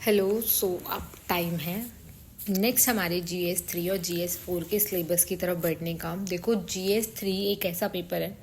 Hello. सो अब time है next हमारे GS 3 और GS 4 के सिलेबस की तरफ बढ़ने का। देखो, GS 3 एक ऐसा पेपर है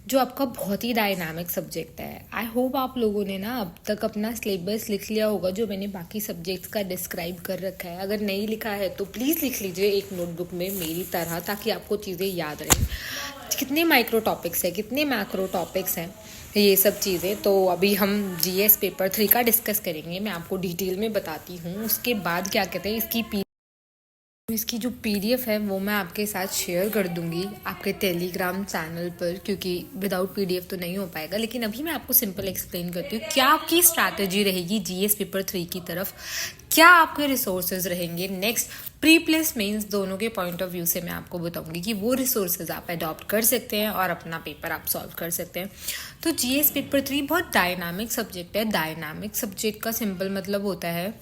जो आपका बहुत ही डायनामिक सब्जेक्ट है। आई होप आप लोगों ने ना अब तक अपना सिलेबस लिख लिया होगा जो मैंने बाकी सब्जेक्ट्स का डिस्क्राइब कर रखा है। अगर नहीं लिखा है तो प्लीज़ लिख लीजिए एक नोटबुक में मेरी तरह, ताकि आपको चीज़ें याद रहें। कितने माइक्रो टॉपिक्स हैं, कितने मैक्रो टॉपिक्स हैं, ये सब चीज़ें तो अभी हम GS पेपर 3 का डिस्कस करेंगे। मैं आपको डिटेल में बताती हूँ। उसके बाद क्या कहते हैं, इसकी जो PDF है वो मैं आपके साथ शेयर कर दूंगी आपके टेलीग्राम चैनल पर, क्योंकि विदाउट PDF तो नहीं हो पाएगा। लेकिन अभी मैं आपको सिंपल एक्सप्लेन करती हूँ क्या आपकी स्ट्रैटेजी रहेगी GS पेपर 3 की तरफ, क्या आपके रिसोर्सेज रहेंगे। नेक्स्ट प्री प्लस मेंस दोनों के पॉइंट ऑफ व्यू से मैं आपको बताऊंगी कि वो रिसोर्सेज आप अडॉप्ट कर सकते हैं और अपना पेपर आप सॉल्व कर सकते हैं। तो GS पेपर 3 बहुत डायनामिक सब्जेक्ट है। डायनामिक सब्जेक्ट का सिंपल मतलब होता है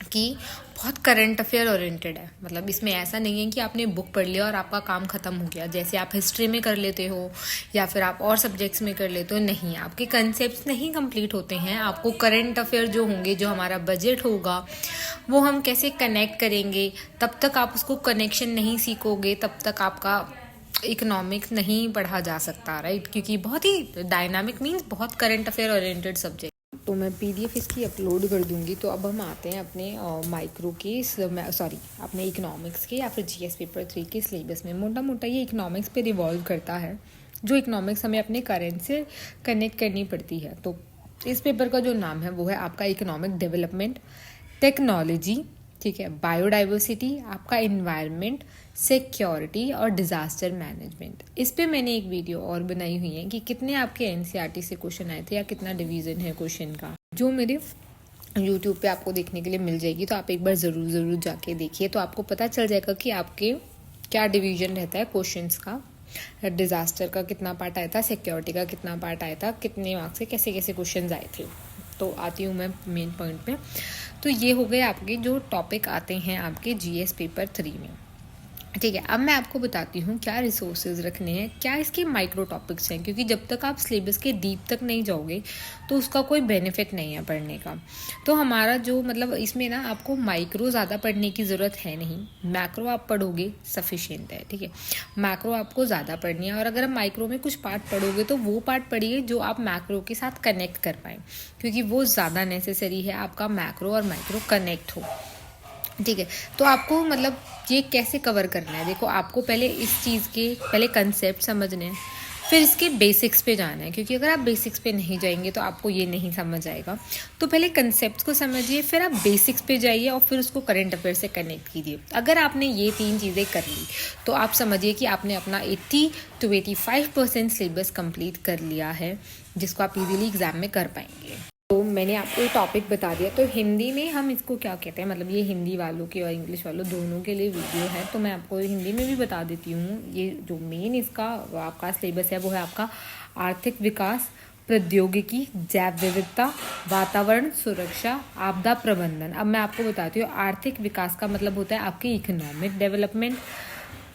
कि बहुत करंट अफेयर ओरिएंटेड है। मतलब इसमें ऐसा नहीं है कि आपने बुक पढ़ लिया और आपका काम खत्म हो गया, जैसे आप हिस्ट्री में कर लेते हो या फिर आप और सब्जेक्ट्स में कर लेते हो। नहीं, आपके कंसेप्ट्स नहीं कंप्लीट होते हैं। आपको करंट अफेयर जो होंगे, जो हमारा बजट होगा, वो हम कैसे कनेक्ट करेंगे, तब तक आप उसको कनेक्शन नहीं सीखोगे, तब तक आपका इकोनॉमिक्स नहीं पढ़ा जा सकता, राइट। क्योंकि बहुत ही डायनामिक मीन्स बहुत करंट अफेयर ओरिएंटेड सब्जेक्ट। तो मैं PDF इसकी अपलोड कर दूंगी। तो अब हम आते हैं अपने माइक्रो के अपने इकोनॉमिक्स के या फिर GS पेपर 3 के सिलेबस में। मोटा मोटा ये इकोनॉमिक्स पे रिवॉल्व करता है, जो इकोनॉमिक्स हमें अपने करेंट से कनेक्ट करनी पड़ती है। तो इस पेपर का जो नाम है वो है आपका इकोनॉमिक डेवलपमेंट, टेक्नोलॉजी, ठीक है, बायोडाइवर्सिटी, आपका इन्वायरमेंट, सिक्योरिटी और डिज़ास्टर मैनेजमेंट। इस पे मैंने एक वीडियो और बनाई हुई है कि कितने आपके NCERT से क्वेश्चन आए थे या कितना डिवीज़न है क्वेश्चन का, जो मेरे यूट्यूब पे आपको देखने के लिए मिल जाएगी। तो आप एक बार ज़रूर जाके देखिए, तो आपको पता चल जाएगा कि आपके क्या डिवीज़न रहता है क्वेश्चंस का। डिज़ास्टर का कितना पार्ट आया था, सिक्योरिटी का कितना पार्ट आया था, कितने मार्क्स से कैसे कैसे क्वेश्चन आए थे। तो आती हूँ मैं मेन पॉइंट पे। तो ये हो गए आपके जो टॉपिक आते हैं आपके GS पेपर 3 में, ठीक है। अब मैं आपको बताती हूँ क्या रिसोर्सेज रखने हैं, क्या इसके माइक्रो टॉपिक्स हैं, क्योंकि जब तक आप सिलेबस के डीप तक नहीं जाओगे तो उसका कोई बेनिफिट नहीं है पढ़ने का। तो हमारा जो मतलब इसमें ना आपको माइक्रो ज़्यादा पढ़ने की ज़रूरत है नहीं, मैक्रो आप पढ़ोगे सफिशिएंट है, ठीक है। मैक्रो आपको ज़्यादा पढ़नी है, और अगर आप माइक्रो में कुछ पार्ट पढ़ोगे तो वो पार्ट पढ़िए जो आप मैक्रो के साथ कनेक्ट कर पाएँ, क्योंकि वो ज़्यादा नेसेसरी है आपका मैक्रो और माइक्रो कनेक्ट हो, ठीक है। तो आपको मतलब ये कैसे कवर करना है, देखो आपको पहले इस चीज़ के पहले कंसेप्ट समझने हैं, फिर इसके बेसिक्स पे जाना है, क्योंकि अगर आप बेसिक्स पे नहीं जाएंगे तो आपको ये नहीं समझ आएगा। तो पहले कंसेप्ट्स को समझिए, फिर आप बेसिक्स पे जाइए और फिर उसको करंट अफेयर से कनेक्ट कीजिए। अगर आपने ये 3 चीज़ें कर ली तो आप समझिए कि आपने अपना 80 to 85% सिलेबस कंप्लीट कर लिया है, जिसको आप इजीली एग्जाम में कर पाएंगे। तो मैंने आपको ये टॉपिक बता दिया। तो हिंदी में हम इसको क्या कहते हैं, मतलब ये हिंदी वालों के और इंग्लिश वालों दोनों के लिए वीडियो है, तो मैं आपको हिंदी में भी बता देती हूँ। ये जो मेन इसका आपका सिलेबस है वो है आपका आर्थिक विकास, प्रौद्योगिकी, जैव विविधता, वातावरण सुरक्षा, आपदा प्रबंधन। अब मैं आपको बताती हूँ, आर्थिक विकास का मतलब होता है आपकी इकोनॉमिक डेवलपमेंट,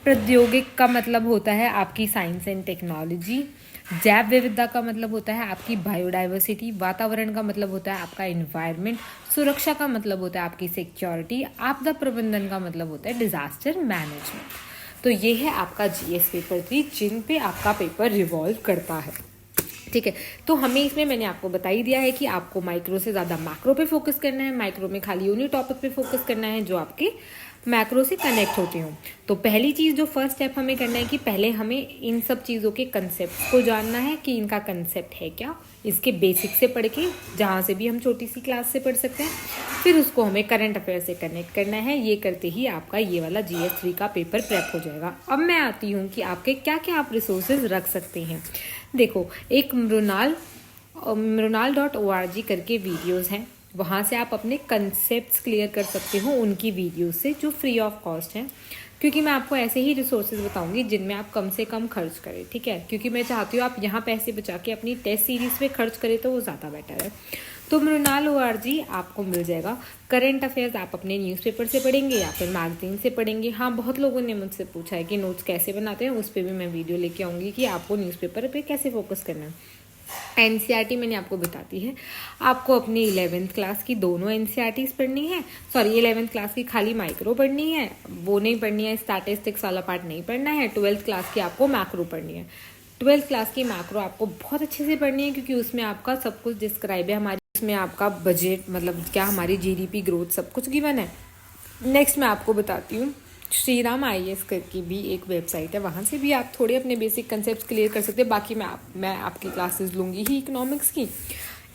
प्रौद्योगिक का मतलब होता है आपकी साइंस एंड टेक्नोलॉजी, जैव विविधता का मतलब होता है आपकी बायोडाइवर्सिटी, वातावरण का मतलब होता है आपका इन्वायरमेंट, सुरक्षा का मतलब होता है आपकी सिक्योरिटी, आपदा प्रबंधन का मतलब होता है डिजास्टर मैनेजमेंट। तो ये है आपका GS पेपर 3, जिन पे आपका पेपर रिवॉल्व करता है, ठीक है। तो हमें इसमें मैंने आपको बता ही दिया है कि आपको माइक्रो से ज़्यादा मैक्रो पे फोकस करना है, माइक्रो में खाली उन्हीं टॉपिक पे फोकस करना है जो आपके मैक्रो से कनेक्ट होते हो। तो पहली चीज़ जो फर्स्ट स्टेप हमें करना है कि पहले हमें इन सब चीज़ों के कंसेप्ट को जानना है कि इनका कंसेप्ट है क्या, इसके बेसिक से पढ़ के, जहाँ से भी हम छोटी सी क्लास से पढ़ सकते हैं, फिर उसको हमें करंट अफेयर से कनेक्ट करना है। ये करते ही आपका ये वाला GS 3 का पेपर प्रेप हो जाएगा। अब मैं आती हूँ कि आपके क्या क्या आप रिसोर्सेज रख सकते हैं। देखो, एक mrunal.org करके वीडियोस हैं, वहाँ से आप अपने कंसेप्ट्स क्लियर कर सकते हो उनकी वीडियो से, जो फ्री ऑफ कॉस्ट हैं। क्योंकि मैं आपको ऐसे ही रिसोर्सेज बताऊंगी जिनमें आप कम से कम खर्च करें, ठीक है। क्योंकि मैं चाहती हूँ आप यहाँ पैसे बचा के अपनी टेस्ट सीरीज पे खर्च करें, तो वो ज़्यादा बेटर है। तो mrunal.org आपको मिल जाएगा। करंट अफेयर्स आप अपने न्यूज़पेपर से पढ़ेंगे या फिर मैगजीन से पढ़ेंगे। हाँ, बहुत लोगों ने मुझसे पूछा है कि नोट्स कैसे बनाते हैं, उस पर भी मैं वीडियो लेके आऊँगी कि आपको न्यूज़पेपर पे कैसे फोकस करना है। एनसीईआरटी मैंने आपको बताती है, आपको अपनी 11th क्लास की दोनों एनसीईआरटीज पढ़नी है। सॉरी, 11th क्लास की खाली माइक्रो पढ़नी है, वो नहीं पढ़नी है, स्टैटिस्टिक्स वाला पार्ट नहीं पढ़ना है। 12th क्लास की आपको मैक्रो पढ़नी है। 12th क्लास की मैक्रो आपको बहुत अच्छे से पढ़नी है, क्योंकि उसमें आपका सब कुछ डिस्क्राइब है, हमारी उसमें आपका बजट, मतलब क्या हमारी जीडीपी ग्रोथ सब कुछ गिवन है। नेक्स्ट मैं आपको बताती हूँ, श्रीराम आईएएस करके भी एक वेबसाइट है, वहाँ से भी आप थोड़े अपने बेसिक कंसेप्ट क्लियर कर सकते हैं। बाकी मैं आपकी क्लासेस लूँगी ही इकोनॉमिक्स की।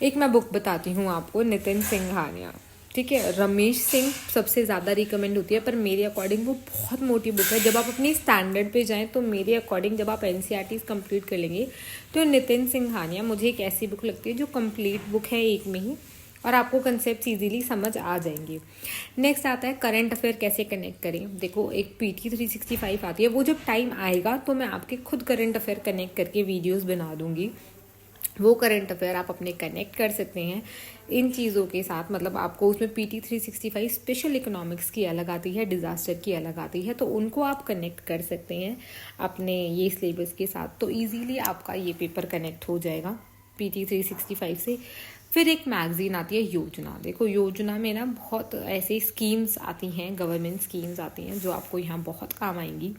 एक मैं बुक बताती हूँ आपको, नितिन सिंघानिया, ठीक है। रमेश सिंह सबसे ज़्यादा रिकमेंड होती है, पर मेरे अकॉर्डिंग वो बहुत मोटी बुक है। जब आप अपनी स्टैंडर्ड पे जाएं तो मेरे अकॉर्डिंग जब आप एनसीईआरटीज़ कंप्लीट कर लेंगे तो नितिन सिंघानिया मुझे एक ऐसी बुक लगती है जो कंप्लीट बुक है एक में ही, और आपको कंसेप्ट इजीली समझ आ जाएंगे। नेक्स्ट आता है करंट अफेयर कैसे कनेक्ट करें। देखो, एक पीटी 365 आती है, वो जब टाइम आएगा तो मैं आपके खुद करंट अफेयर कनेक्ट करके वीडियोस बना दूंगी। वो करंट अफेयर आप अपने कनेक्ट कर सकते हैं इन चीज़ों के साथ। मतलब आपको उसमें पीटी 365 स्पेशल इकोनॉमिक्स की अलग आती है, डिज़ास्टर की अलग आती है, तो उनको आप कनेक्ट कर सकते हैं अपने ये सिलेबस के साथ, तो ईजीली आपका ये पेपर कनेक्ट हो जाएगा पीटी 365 से। फिर एक मैगजीन आती है योजना। देखो, योजना में ना बहुत ऐसे स्कीम्स आती हैं, गवर्नमेंट स्कीम्स आती हैं जो आपको यहाँ बहुत काम आएंगी,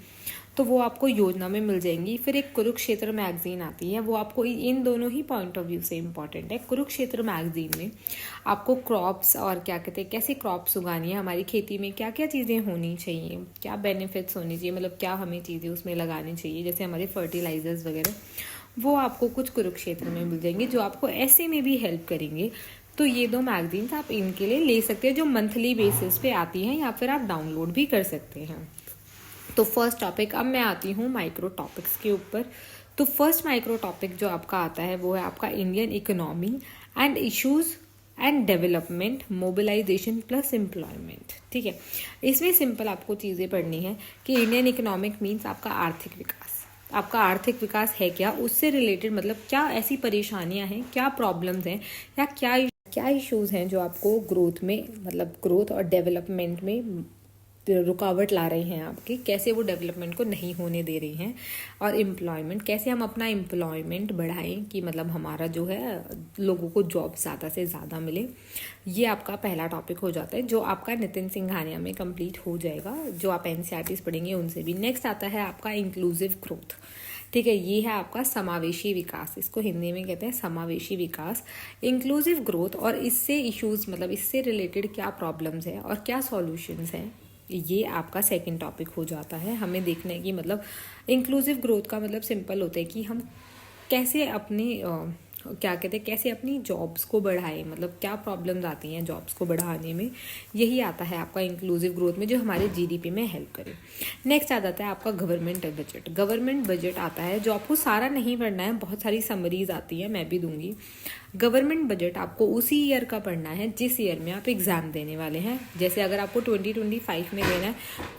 तो वो आपको योजना में मिल जाएंगी। फिर एक कुरुक्षेत्र मैगजीन आती है, वो आपको इन दोनों ही पॉइंट ऑफ व्यू से इम्पॉर्टेंट है। कुरुक्षेत्र मैगजीन में आपको क्रॉप्स और क्या कहते हैं, कैसे क्रॉप्स उगानी है, हमारी खेती में क्या क्या चीज़ें होनी चाहिए, क्या बेनिफिट्स होनी चाहिए, मतलब क्या हमें चीज़ें उसमें लगानी चाहिए, जैसे हमारे फर्टिलाइजर्स वगैरह, वो आपको कुछ कुरुक्षेत्र में मिल जाएंगे जो आपको ऐसे में भी हेल्प करेंगे। तो ये दो मैगजीन्स आप इनके लिए ले सकते हैं, जो मंथली बेसिस पे आती हैं, या फिर आप डाउनलोड भी कर सकते हैं। तो फर्स्ट टॉपिक, अब मैं आती हूँ माइक्रो टॉपिक्स के ऊपर। तो फर्स्ट माइक्रो टॉपिक जो आपका आता है वो है आपका Indian economy and issues and development, mobilization plus employment, ठीक है। इसमें सिंपल आपको चीज़ें पढ़नी है कि इंडियन इकोनॉमिक मीन्स आपका आर्थिक विकास। आपका आर्थिक विकास है क्या, उससे रिलेटेड मतलब क्या ऐसी परेशानियां हैं, क्या प्रॉब्लम्स हैं, या क्या इश्यूज हैं जो आपको ग्रोथ में, मतलब ग्रोथ और डेवलपमेंट में रुकावट ला रहे हैं आपके, कैसे वो डेवलपमेंट को नहीं होने दे रही हैं। और एम्प्लॉयमेंट, कैसे हम अपना एम्प्लॉयमेंट बढ़ाएं कि मतलब हमारा जो है लोगों को जॉब ज़्यादा से ज़्यादा मिले। ये आपका पहला टॉपिक हो जाता है, जो आपका नितिन सिंघानिया में कंप्लीट हो जाएगा, जो आप एनसीईआरटीज़ पढ़ेंगे उनसे भी। नेक्स्ट आता है आपका इंक्लूसिव ग्रोथ, ठीक है। ये है आपका समावेशी विकास, इसको हिंदी में कहते हैं समावेशी विकास। इंक्लूसिव ग्रोथ और इससे इश्यूज, मतलब इससे रिलेटेड क्या प्रॉब्लम्स है और क्या सॉल्यूशंस हैं, ये आपका सेकंड टॉपिक हो जाता है। हमें देखना है कि मतलब इंक्लूसिव ग्रोथ का मतलब सिंपल होता है कि हम कैसे अपने क्या कहते हैं, कैसे अपनी जॉब्स को बढ़ाएं, मतलब क्या प्रॉब्लम्स आती हैं जॉब्स को बढ़ाने में, यही आता है आपका इंक्लूसिव ग्रोथ में, जो हमारे जीडीपी में हेल्प करे। नेक्स्ट आ जाता है आपका गवर्नमेंट बजट। गवर्नमेंट बजट आता है जो आपको सारा नहीं पढ़ना है, बहुत सारी समरीज आती है, मैं भी दूंगी। गवर्नमेंट बजट आपको उसी ईयर का पढ़ना है जिस ईयर में आप एग्ज़ाम देने वाले हैं। जैसे अगर आपको 2025 में देना है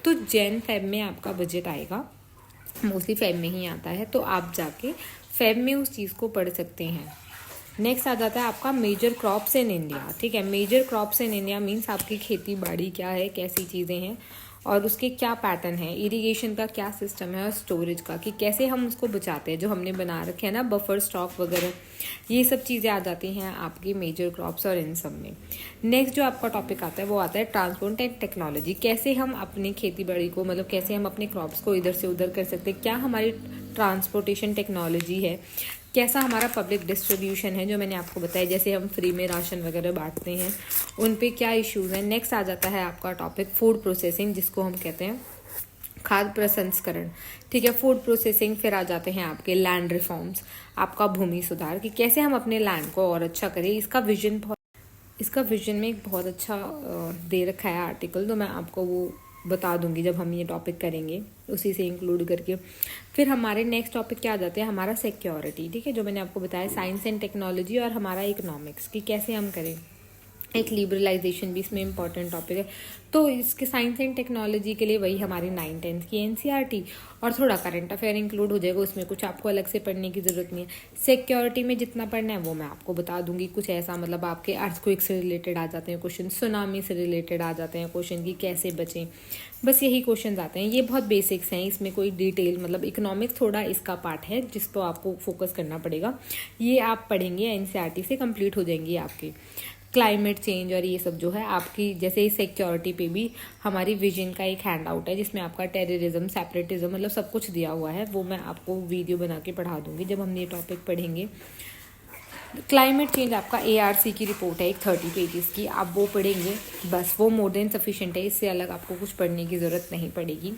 तो Jan-Feb में आपका बजट आएगा, मोस्टली फेब में ही आता है, तो आप जाके फेब में उस चीज़ को पढ़ सकते हैं। नेक्स्ट आ जाता है आपका मेजर क्रॉप्स इन इंडिया, ठीक है। Major crops in India means आपकी खेती बाड़ी क्या है, कैसी चीज़ें हैं और उसके क्या पैटर्न है, इरिगेशन का क्या सिस्टम है, और स्टोरेज का कि कैसे हम उसको बचाते हैं, जो हमने बना रखे हैं ना बफर स्टॉक वगैरह, ये सब चीज़ें आ जाती हैं आपकी मेजर क्रॉप्स और इन सब में। नेक्स्ट जो आपका टॉपिक आता है वो आता है ट्रांसपोर्ट एंड टेक्नोलॉजी। कैसे हम अपनी खेती बाड़ी को, मतलब कैसे हम अपने क्रॉप्स को इधर से उधर कर सकते हैं, क्या हमारी ट्रांसपोर्टेशन टेक्नोलॉजी है, कैसा हमारा पब्लिक डिस्ट्रीब्यूशन है, जो मैंने आपको बताया, जैसे हम फ्री में राशन वगैरह बांटते हैं, उन पे क्या इश्यूज़ हैं। नेक्स्ट आ जाता है आपका टॉपिक फूड प्रोसेसिंग, जिसको हम कहते हैं खाद्य प्रसंस्करण, ठीक है, फूड प्रोसेसिंग। फिर आ जाते हैं आपके लैंड रिफॉर्म्स, आपका भूमि सुधार, कि कैसे हम अपने लैंड को और अच्छा करें। इसका विजन में एक बहुत अच्छा दे रखा है आर्टिकल, तो मैं आपको वो बता दूंगी जब हम ये टॉपिक करेंगे, उसी से इंक्लूड करके। फिर हमारे नेक्स्ट टॉपिक क्या आ जाते हैं, हमारा सिक्योरिटी, ठीक है, जो मैंने आपको बताया, साइंस एंड टेक्नोलॉजी और हमारा इकोनॉमिक्स, कि कैसे हम करें। एक लिबरलाइजेशन भी इसमें इंपॉर्टेंट टॉपिक है। तो इसके साइंस एंड टेक्नोलॉजी के लिए वही हमारी 9th-10th की एनसीईआरटी और थोड़ा करंट अफेयर इंक्लूड हो जाएगा, उसमें कुछ आपको अलग से पढ़ने की ज़रूरत नहीं है। सिक्योरिटी में जितना पढ़ना है वो मैं आपको बता दूंगी, कुछ ऐसा मतलब आपके अर्थक्वेक से रिलेटेड आ जाते हैं क्वेश्चन, सुनामी से रिलेटेड आ जाते हैं क्वेश्चन की कैसे बचें, बस यही क्वेश्चन आते हैं। ये बहुत बेसिक्स हैं, इसमें कोई डिटेल मतलब इकोनॉमिक्स थोड़ा इसका पार्ट है जिस पर आपको फोकस करना पड़ेगा। ये आप पढ़ेंगे एनसीईआरटी से कंप्लीट हो जाएंगी आपकी। क्लाइमेट चेंज और ये सब जो है आपकी, जैसे सिक्योरिटी पे भी हमारी विजन का एक हैंड आउट है जिसमें आपका टेररिज्म, सेपरेटिज्म मतलब सब कुछ दिया हुआ है, वो मैं आपको वीडियो बना के पढ़ा दूंगी जब हम ये टॉपिक पढ़ेंगे। क्लाइमेट चेंज आपका एआरसी की रिपोर्ट है एक 30 पेजेस की, आप वो पढ़ेंगे बस, वो मोर देन सफिशिएंट है, इससे अलग आपको कुछ पढ़ने की ज़रूरत नहीं पड़ेगी।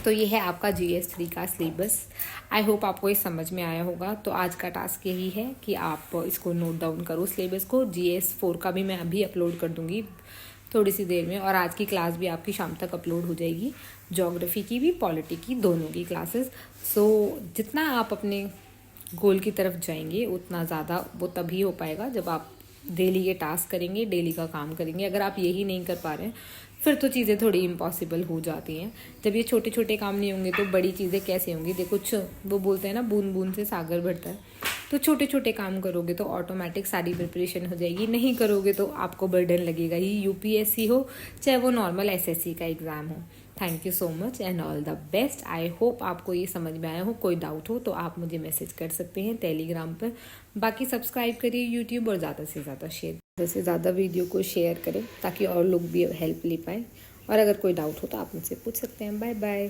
तो ये है आपका GS3 का सिलेबस। आई होप आपको ये समझ में आया होगा। तो आज का टास्क यही है कि आप इसको नोट डाउन करो सिलेबस को। GS4 का भी मैं अभी अपलोड कर दूंगी थोड़ी सी देर में, और आज की क्लास भी आपकी शाम तक अपलोड हो जाएगी, ज्योग्राफी की भी पॉलिटी की दोनों की क्लासेस। सो जितना आप अपने गोल की तरफ जाएंगे उतना ज़्यादा वो तभी हो पाएगा जब आप डेली ये टास्क करेंगे, डेली का काम करेंगे। अगर आप यही नहीं कर पा रहे हैं फिर तो चीज़ें थोड़ी इम्पॉसिबल हो जाती हैं। जब ये छोटे छोटे काम नहीं होंगे तो बड़ी चीज़ें कैसे होंगी। देखो वो बोलते हैं ना, बूंद बूंद से सागर भरता है। तो छोटे छोटे काम करोगे तो ऑटोमेटिक सारी प्रिपरेशन हो जाएगी, नहीं करोगे तो आपको बर्डन लगेगा ही, यूपीएससी हो चाहे वो नॉर्मल एसएससी का एग्ज़ाम हो। Thank you so much and all the best. I hope आपको ये समझ में आया हो। कोई डाउट हो तो आप मुझे मैसेज कर सकते हैं टेलीग्राम पर। बाकी सब्सक्राइब करिए यूट्यूब और ज़्यादा से ज़्यादा वीडियो को शेयर करें ताकि और लोग भी हेल्प ले पाएँ। और अगर कोई डाउट हो तो आप मुझसे पूछ सकते हैं। Bye bye.